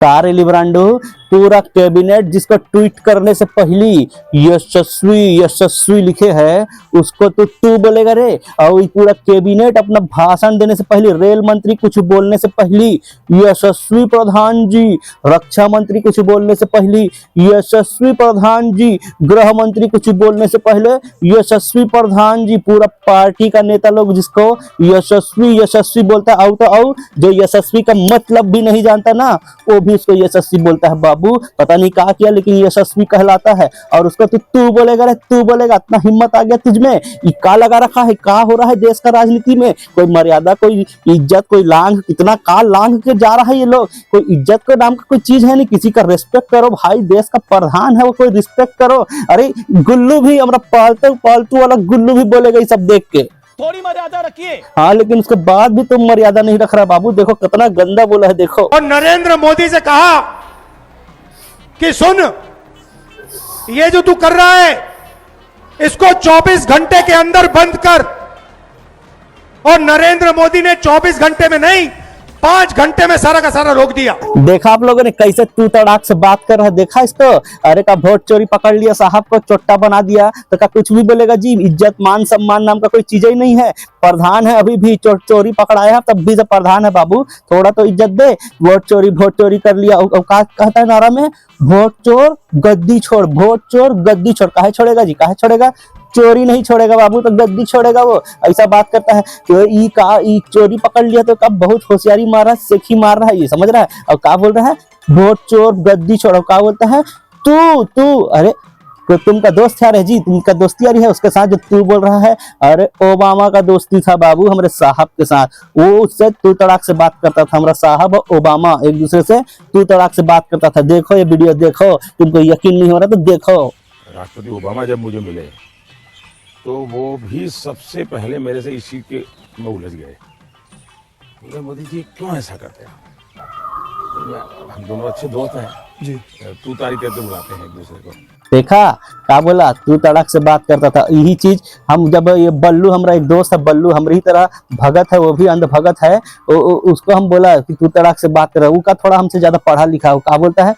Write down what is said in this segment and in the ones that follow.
तारे लिब्रांडो पूरा कैबिनेट जिसको ट्वीट करने से पहले यशस्वी यशस्वी लिखे है उसको तो तू बोलेगा रे। और पूरा कैबिनेट अपना भाषण देने से पहले, रेल मंत्री कुछ बोलने से पहले यशस्वी प्रधान जी, रक्षा मंत्री कुछ बोलने से पहले यशस्वी प्रधान जी, गृह मंत्री कुछ बोलने से पहले यशस्वी प्रधान जी, पूरा पार्टी का नेता लोग जिसको यशस्वी यशस्वी बोलता है। और जो यशस्वी का मतलब भी नहीं जानता ना वो भी उसको यशस्वी बोलता है। बाबू पता नहीं क्या किया लेकिन यशस्वी कहलाता है। और उसको तू बोलेगा रे, तू बोलेगा। इतना हिम्मत आ गया तुझमें, ये का लगा रखा है, का हो रहा है देश का राजनीति में? कोई मर्यादा, कोई इज्जत, कोई लांग, कितना का लांग के जा रहा है ये लोग। कोई इज्जत के नाम का कोई चीज है नहीं, किसी का रिस्पेक्ट करो भाई, देश का प्रधान है वो, कोई रिस्पेक्ट करो। अरे गुल्लू भी, हमारा पालतू पालतू वाला गुल्लू भी बोलेगा ये सब देख के, थोड़ी मर्यादा रखिए। हाँ लेकिन उसके बाद भी तुम मर्यादा नहीं रख रहा बाबू। देखो कितना गंदा बोला है, देखो। और नरेंद्र मोदी से कहा कि सुन, ये जो तू कर रहा है इसको 24 घंटे के अंदर बंद कर। और नरेंद्र मोदी ने 24 घंटे में नहीं, 5 घंटे में सारा का सारा रोक दिया। देखा आप लोगों ने कैसे तू तड़ाक से बात कर रहा है, देखा इसको? अरे का वोट चोरी पकड़ लिया, साहब को चोट्टा बना दिया तो का कुछ भी बोलेगा जी? इज्जत मान सम्मान नाम का कोई चीज ही नहीं है। प्रधान है, अभी भी चोरी पकड़ाया है तब भी से प्रधान है बाबू, थोड़ा तो इज्जत दे। वोट चोरी कर लिया। औकात कहता है नारा में, वोट चोर गद्दी छोड़, वोट चोर गद्दी छोड़। काहे छोड़ेगा जी, काहे छोड़ेगा? चोरी नहीं छोड़ेगा बाबू तो गद्दी छोड़ेगा वो। ऐसा बात करता है कि ई चोरी पकड़ लिया तो कब बहुत होशियारी मार रहा है, सेखी मार रहा है, ये समझ रहा है। और क्या बोल रहा है? वोट चोर गद्दी छोड़ो। क्या बोलता है? तू अरे तो तुमका दोस्त यार है जी, तुमका दोस्ती यारी है उसके साथ जो तू बोल रहा है। अरे ओबामा का दोस्ती था बाबू हमारे साहब के साथ, वो उससे तू तड़ाक से बात करता था। हमारा साहब और ओबामा एक दूसरे से तू तड़ाक से बात करता था। देखो ये वीडियो देखो, तुमको यकीन नहीं हो रहा तो देखो। राष्ट्रपति ओबामा जब मुझे मिले तो वो भी सबसे पहले मेरे से इस चीज के में उलझ गए। बोले मोदी जी क्यों ऐसा करते हैं? हम दोनों अच्छे दोस्त हैं जी, तू तारी करके बुलाते हैं एक दूसरे को। देखा क्या बोला? तू तड़क से बात करता था। यही चीज हम जब ये बल्लू, हमारा एक दोस्त है बल्लू, हमारी तरह भगत है, वो भी अंध भगत है, उसको हम बोला कि तू तड़क से बात कर रहा है। वो का थोड़ा हमसे ज्यादा पढ़ा लिखा है। क्या बोलता है?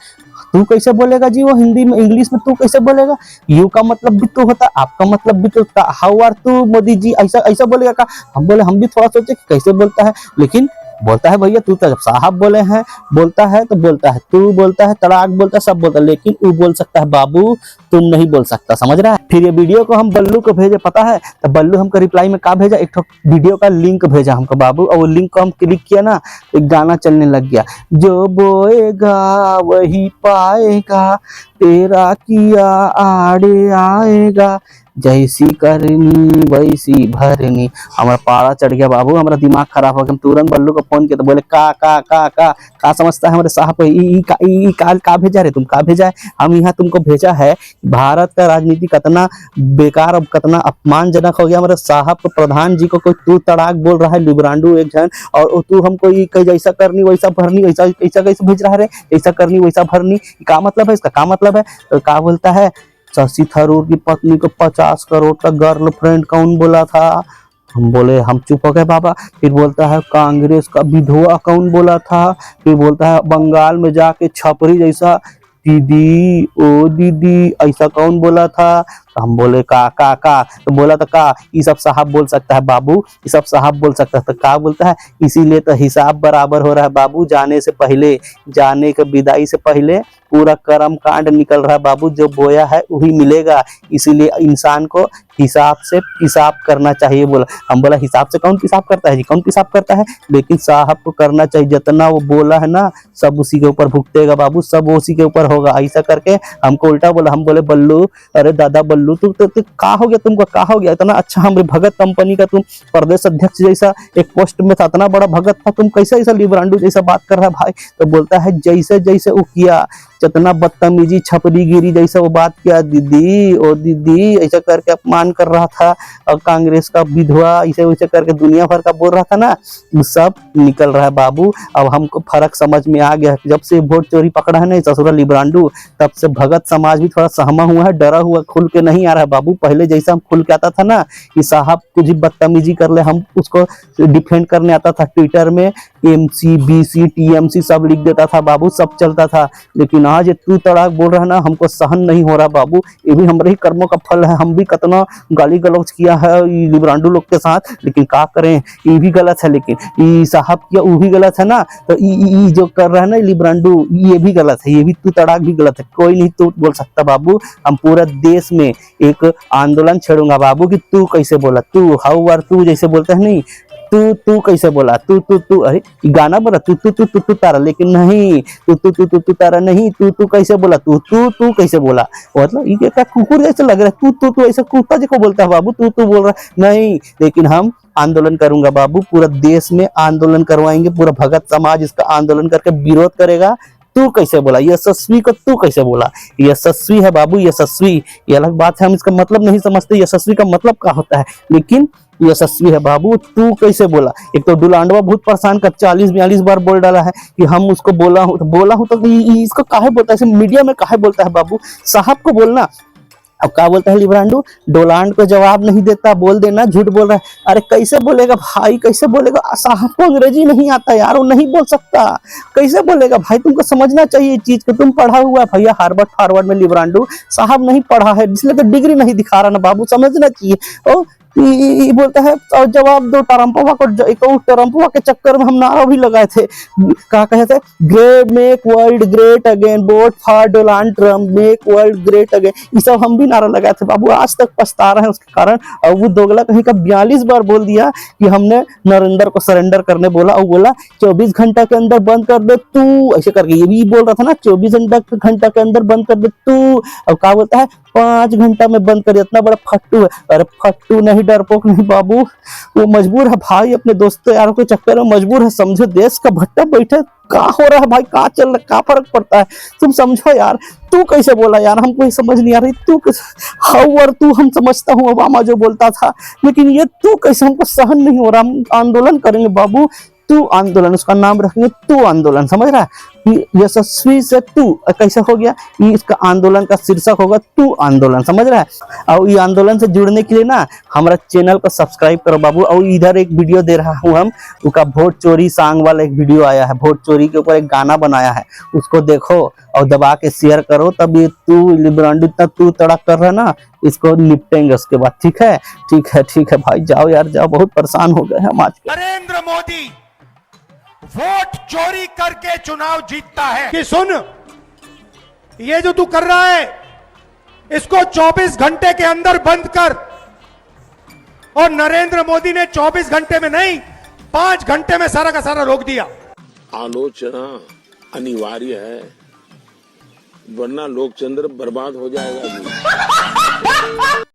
तू कैसे बोलेगा जी? वो हिंदी में, इंग्लिश में तू कैसे बोलेगा? यू का मतलब भी तो होता, आपका मतलब भी तो होता। हाउ आर तू मोदी जी, ऐसा ऐसा बोलेगा का? हम बोले हम भी थोड़ा सोचे कि कैसे बोलता है, लेकिन बोलता है भैया तू तो जब साहब बोले हैं, बोलता है तो बोलता है, तू बोलता है, तड़ाक बोलता है, सब बोलता है, लेकिन वो बोल सकता है बाबू, तुम नहीं बोल सकता, समझ रहा है? फिर ये वीडियो को हम बल्लू को भेजे, पता है? तो बल्लू हमको रिप्लाई में क्या भेजा? एक वीडियो का लिंक भेजा हमको बाबू, और वो लिंक को हम क्लिक किया ना, एक गाना चलने लग गया, जो बोएगा वही पाएगा, तेरा किया आड़े आएगा, जैसी करनी वैसी भरनी। हमारा पारा चढ़ गया बाबू, हमारा दिमाग खराब हो गया। हम तुरंत बल्लू को फोन किया तो बोले का समझता है हमारे साहब को? का भेजा रे तुम, का भेजा है? हम यहाँ तुमको भेजा है। भारत का राजनीति कितना बेकार और कितना अपमानजनक हो गया। हमारे साहब को, प्रधान जी को कोई तू तड़ाक बोल रहा है, लिब्रांडू एक जन, और तू हमको जैसा करनी वैसा भरनी, ऐसा ऐसा कैसे भेज रहा है? ऐसा करनी वैसा भरनी, क्या मतलब है इसका? क्या मतलब है? तो क्या बोलता है? शशि थरूर की पत्नी को 50 करोड़ का गर्लफ्रेंड कौन बोला था? हम बोले हम चुप हो गए बाबा। फिर बोलता है कांग्रेस का विधवा कौन बोला था? फिर बोलता है बंगाल में जाके छपरी जैसा दीदी, ओ दीदी, ऐसा कौन बोला था? तो हम बोले का तो बोला तो का ये सब साहब बोल सकता है बाबू, ये सब साहब बोल सकता है। तो का बोलता है? इसीलिए तो हिसाब बराबर हो रहा है बाबू, जाने से पहले, जाने के विदाई से पहले पूरा कर्म कांड निकल रहा है बाबू, जो बोया है वही मिलेगा। इसीलिए इंसान को हिसाब से पिसाब करना चाहिए। बोला, हम बोला हिसाब से कौन पिसाब करता है जी? कौन पिसाब करता है? लेकिन साहब को करना चाहिए, जितना वो बोला है ना सब उसी के ऊपर भुगतेगा बाबू, सब उसी के ऊपर होगा। ऐसा करके हमको उल्टा बोला। हम बोले बल्लू, अरे दादा बल्लू, तू का हो गया तुमको? का हो गया? इतना अच्छा हमारे भगत कंपनी का तुम प्रदेश अध्यक्ष जैसा एक पोस्ट में था, इतना बड़ा भगत था, तुम कैसे ऐसा लिब्रांडू जैसा बात कर रहा है भाई? तो बोलता है जैसे जैसे वो किया, जितना बदतमीजी छपरी गिरी जैसा वो बात किया, दीदी ओ दीदी, ऐसा करके अपमान अपमान कर रहा था और कांग्रेस का विधवा इसे वैसे करके दुनिया भर का बोल रहा था ना, वो सब निकल रहा है बाबू। अब हमको फर्क समझ में आ गया। जब से वोट चोरी पकड़ा है ना ससुरा लिब्रांडू, तब से भगत समाज भी थोड़ा सहमा हुआ है, डरा हुआ, खुल के नहीं आ रहा है बाबू। पहले जैसा हम खुल के आता था ना कि साहब कुछ भी बदतमीजी कर ले हम उसको डिफेंड करने आता था, ट्विटर में MC BC TMC सब लिख देता था बाबू, सब चलता था। लेकिन आज तू तड़ाक बोल रहा है ना, हमको सहन नहीं हो रहा बाबू। ये भी हमारे ही कर्मों का फल है। हम भी कितना गाली गलौज किया है लिब्रांडू लोग के साथ, लेकिन क्या करें, ये भी गलत है। लेकिन ये साहब किया वो भी गलत है ना, तो ये जो कर रहा है ना लिब्रांडू, ये भी गलत है, ये भी तू तड़ाक भी गलत है। कोई नहीं तू बोल सकता बाबू। हम पूरा देश में एक आंदोलन छेड़ूंगा बाबू कि तू कैसे बोला, तू हाउ आर तू जैसे बोलते हैं नहीं, तू कैसे बोला, तू अरे गाना बोला तू तारा, लेकिन नहीं तू तारा नहीं, तू कैसे बोला, तू कैसे बोला, मतलब ये क्या कुकुर जैसे लग रहा है, तू ऐसा कुत्ता जैसे बोलता है बाबू, तू बोल रहा है नहीं। लेकिन हम आंदोलन करूंगा बाबू, पूरा देश में आंदोलन करवाएंगे, पूरा भगत समाज इसका आंदोलन करके विरोध करेगा। तू कैसे बोला, यशस्वी को तू कैसे बोला, यशस्वी है बाबू, यशस्वी, ये अलग बात है, हम इसका मतलब नहीं समझते यशस्वी का मतलब क्या होता है, लेकिन यशस्वी है बाबू। तू कैसे बोला, एक तो डुलांडवा बहुत परेशान कर 40-42 बार बोल डाला है कि हम उसको बोला हूं तो इसको काहे बोलता है, मीडिया में काहे बोलता है बाबू, साहब को बोलना। अब क्या बोलता है लिब्रांडू, डोलांड को जवाब नहीं देता, बोल देना झूठ बोल रहा है। अरे कैसे बोलेगा भाई, कैसे बोलेगा, साहब को अंग्रेजी नहीं आता यार, वो नहीं बोल सकता, कैसे बोलेगा भाई, तुमको समझना चाहिए चीज को, तुम पढ़ा हुआ है भैया हार्वर्ड में लिब्रांडू, साहब नहीं पढ़ा है इसलिए तो डिग्री नहीं दिखा रहा ना बाबू, समझना चाहिए। और ये बोलता है और जवाब दो टरम्पवा को, टरम्पवा के चक्कर में हम नारा भी लगाए थे, क्या कहे थे, great make world great again, vote for Donald Trump, make world great again, ये सब हम भी नारा लगाए थे बाबू, आज तक पछता रहे हैं उसके कारण। और वो दोगला कहीं का 42 बार बोल दिया कि हमने नरेंद्र को सरेंडर करने बोला, और बोला 24 घंटा के अंदर बंद कर दे तू, ऐसे करके ये भी बोल रहा था ना 24 घंटा के अंदर बंद कर दे तू। अब क्या बोलता है 5 घंटा में बंद कर, इतना बड़ा फट्टू है। अरे फट्टू नहीं, डरपोक नहीं बाबू, वो मजबूर है भाई, अपने दोस्तों यारों के चक्कर में मजबूर है, समझो देश का भट्टा बैठे, क्या हो रहा है भाई, क्या चल रहा है, क्या फर्क पड़ता है, तुम समझो यार। तू कैसे बोला यार, हमको समझ नहीं आ रही, तू हाउ और तू, हम समझता हूँ ओबामा जो बोलता था, लेकिन ये तू कैसे, हमको सहन नहीं हो रहा। हम आंदोलन करेंगे बाबू, तू आंदोलन, उसका नाम रखेंगे तू आंदोलन, समझ रहा है, यशस्वी से तू कैसे हो गया, ये इसका आंदोलन का शीर्षक होगा तू आंदोलन, समझ रहा है। और ये आंदोलन से जुड़ने के लिए ना हमारा चैनल को सब्सक्राइब करो बाबू। और इधर एक वीडियो दे रहा हूँ हम, उसका वोट चोरी सॉन्ग वाला एक वीडियो आया है, वोट चोरी के ऊपर एक गाना बनाया है, उसको देखो और दबा के शेयर करो, तब ये तू लिब्रांडू इतना तू तड़क कर रहा है ना, इसको निपटेंगे उसके बाद, ठीक है भाई, जाओ यार जाओ, बहुत परेशान हो गए हम आज। नरेंद्र मोदी वोट चोरी करके चुनाव जीतता है कि सुन, ये जो तू कर रहा है इसको 24 घंटे के अंदर बंद कर। और नरेंद्र मोदी ने 24 घंटे में नहीं, 5 घंटे में सारा का सारा रोक दिया। आलोचना अनिवार्य है, वरना लोकतंत्र बर्बाद हो जाएगा।